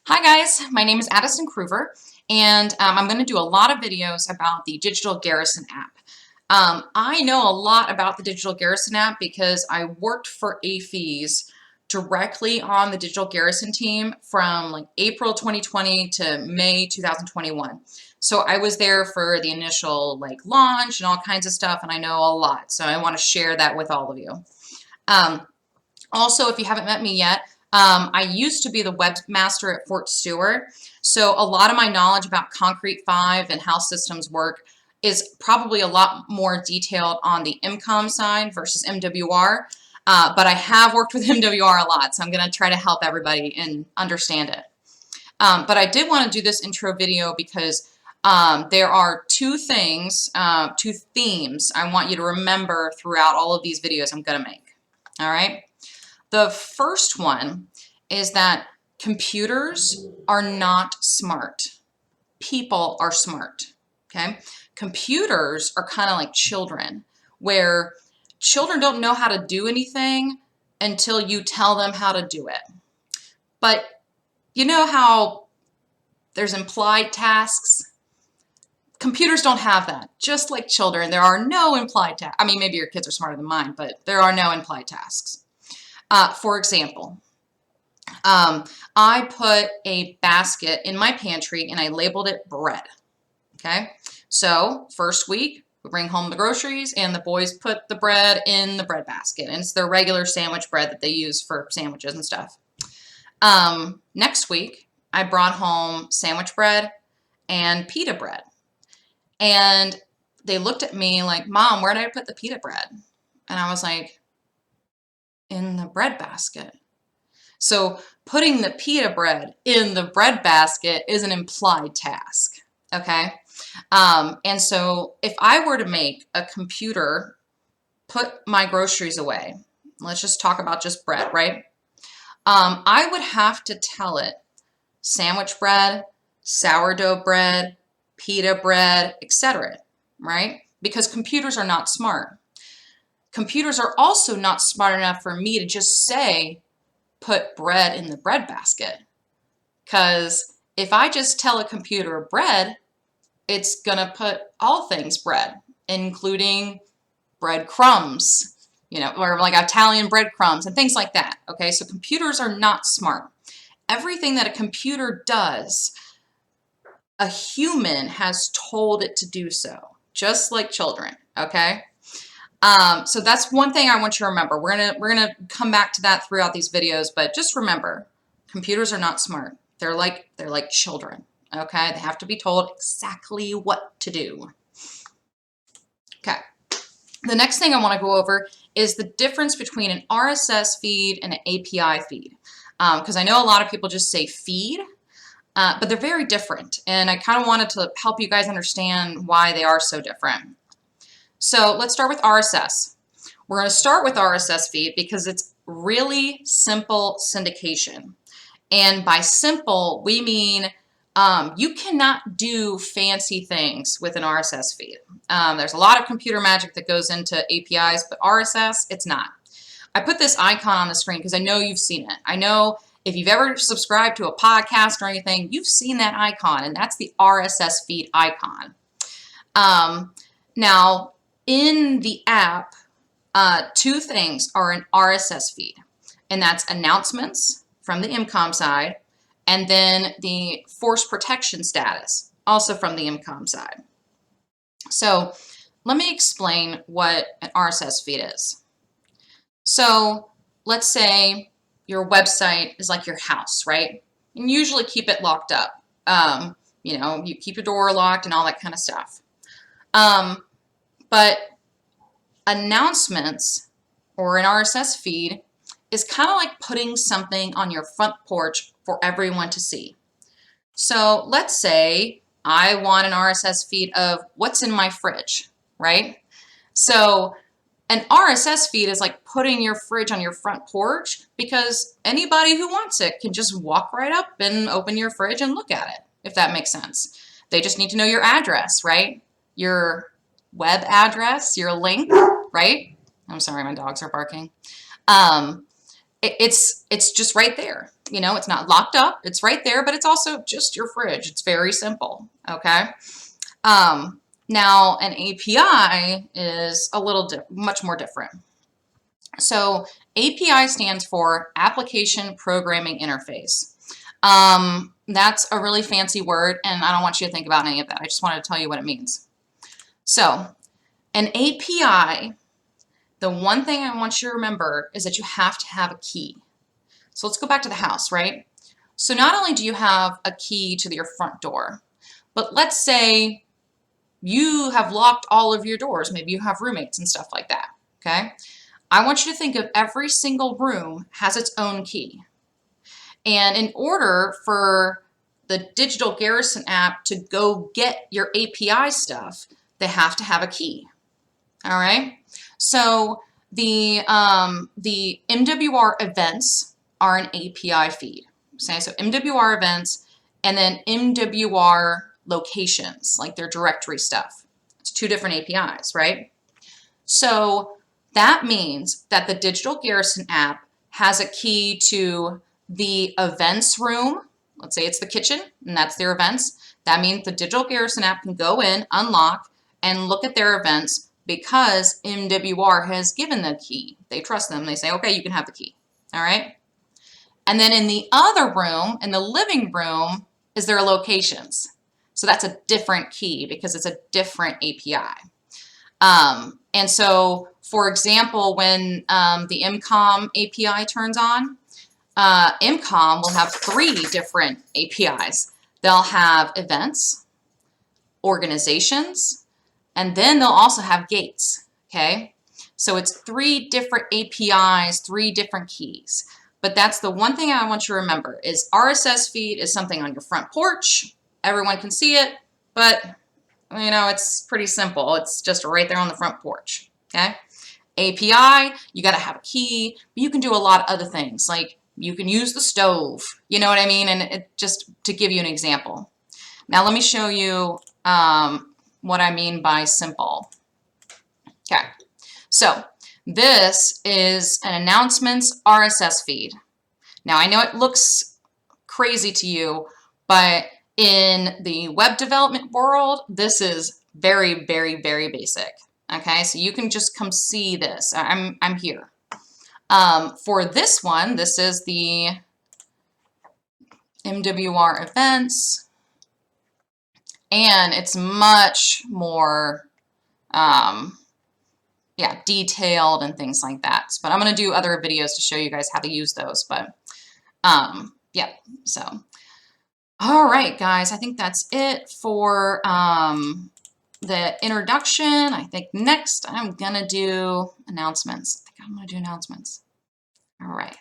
Hi guys, my name is Addison Kruver, and I'm going to do a lot of videos about the Digital Garrison app. I know a lot about the Digital Garrison app because I worked for AFES directly on the Digital Garrison team from like April 2020 to May 2021. So I was there for the initial like launch and all kinds of stuff, and I know a lot. So I want to share that with all of you. Also, if you haven't met me yet, I used to be the webmaster at Fort Stewart, so a lot of my knowledge about Concrete 5 and how systems work is probably a lot more detailed on the IMCOM side versus MWR, but I have worked with MWR a lot, so I'm going to try to help everybody and understand it. But I did want to do this intro video because there are two themes I want you to remember throughout all of these videos I'm going to make. All right? The first one is that computers are not smart. People are smart, okay? Computers are kind of like children, where children don't know how to do anything until you tell them how to do it. But you know how there's implied tasks? Computers don't have that. Just like children, there are no implied tasks. I mean, maybe your kids are smarter than mine, but there are no implied tasks. For example, I put a basket in my pantry and I labeled it bread. Okay, so first week we bring home the groceries and the boys put the bread in the bread basket, and it's their regular sandwich bread that they use for sandwiches and stuff. Next week I brought home sandwich bread and pita bread, and they looked at me like, "Mom, where did I put the pita bread?" And I was like, "In the bread basket." So putting the pita bread in the bread basket is an implied task, okay? And so if I were to make a computer put my groceries away, let's just talk about just bread, right? I would have to tell it sandwich bread, sourdough bread, pita bread, etc., right? Because computers are not smart. Computers are also not smart enough for me to just say, put bread in the bread basket. Because if I just tell a computer bread, it's going to put all things bread, including breadcrumbs, you know, or like Italian breadcrumbs and things like that. Okay, so computers are not smart. Everything that a computer does, a human has told it to do so, just like children, okay? So that's one thing I want you to remember. We're gonna come back to that throughout these videos, but just remember, computers are not smart. They're like children. Okay, they have to be told exactly what to do. Okay. The next thing I want to go over is the difference between an RSS feed and an API feed, because I know a lot of people just say feed, but they're very different, and I kind of wanted to help you guys understand why they are so different. So let's start with RSS. We're going to start with RSS feed because it's really simple syndication. And by simple, we mean you cannot do fancy things with an RSS feed. There's a lot of computer magic that goes into APIs, but RSS, it's not. I put this icon on the screen because I know you've seen it. I know if you've ever subscribed to a podcast or anything, you've seen that icon, and that's the RSS feed icon. Now, in the app, two things are an RSS feed, and that's announcements from the IMCOM side, and then the force protection status, also from the IMCOM side. So let me explain what an RSS feed is. So let's say your website is like your house, right? And usually keep it locked up. You know, you keep your door locked and all that kind of stuff. But announcements or an RSS feed is kind of like putting something on your front porch for everyone to see. So let's say I want an RSS feed of what's in my fridge, right? So an RSS feed is like putting your fridge on your front porch because anybody who wants it can just walk right up and open your fridge and look at it, if that makes sense. They just need to know your address, right? Your web address, your link, right? I'm sorry, my dogs are barking. it's just right there. You know, it's not locked up. It's right there, but it's also just your fridge. It's very simple. Okay. Now an API is a little much more different. So API stands for Application Programming Interface. That's a really fancy word, and I don't want you to think about any of that. I just wanted to tell you what it means. So an API, the one thing I want you to remember is that you have to have a key. So let's go back to the house, right? So not only do you have a key to your front door, but let's say you have locked all of your doors. Maybe you have roommates and stuff like that, okay? I want you to think of every single room has its own key. And in order for the digital Garrison app to go get your API stuff, they have to have a key. All right. So the MWR events are an API feed. Okay? So MWR events and then MWR locations, like their directory stuff. It's two different APIs, right? So that means that the digital Garrison app has a key to the events room. Let's say it's the kitchen and that's their events. That means the digital Garrison app can go in, unlock, and look at their events because MWR has given the key. They trust them. They say, okay, you can have the key. All right. And then in the other room, in the living room, is their locations. So that's a different key because it's a different API. And so, for example, when the IMCOM API turns on, IMCOM will have 3 different APIs. They'll have events, organizations, and then they'll also have gates, okay? So it's 3 different APIs, 3 different keys. But that's the one thing I want you to remember is RSS feed is something on your front porch. Everyone can see it, but you know, it's pretty simple. It's just right there on the front porch, okay? API, you got to have a key, but you can do a lot of other things. Like you can use the stove, you know what I mean? And it just to give you an example. Now let me show you what I mean by simple. Okay, so this is an announcements RSS feed. Now I know it looks crazy to you, but in the web development world, this is very, very, very basic. Okay, so you can just come see this. I'm here. For this one, this is the MWR events, and it's much more yeah, detailed and things like that. But I'm going to do other videos to show you guys how to use those. But yeah, so all right, guys, I think that's it for the introduction. I think next I'm going to do announcements. All right.